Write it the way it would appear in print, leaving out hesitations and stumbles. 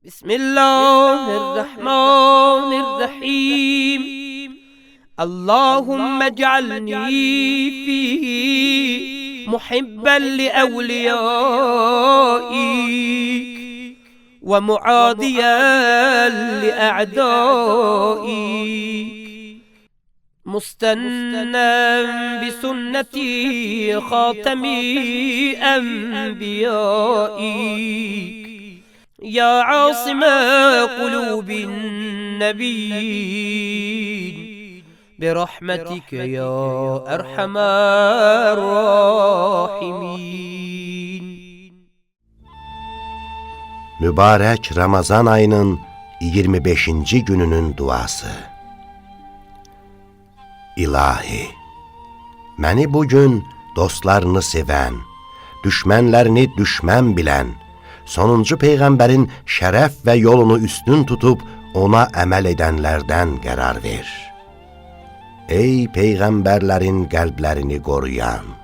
بسم الله الرحمن الرحيم. اللهم اجعلني فيه محبا لأوليائك ومعاديا لأعدائك، مستنا بسنة خاتم أنبيائك، يا عاصم قلوب النبيين برحمتك يا أرحم الراحمين. Mübarək Ramazan ayının 25-ci gününün duası. İlahi, məni bugün dostlarını sevən, düşmənlərini düşmən bilən, sonuncu Peyğəmbərin şərəf və yolunu üstün tutub ona əməl edənlərdən qərar ver. Ey Peyğəmbərlərin qəlblərini qoruyan!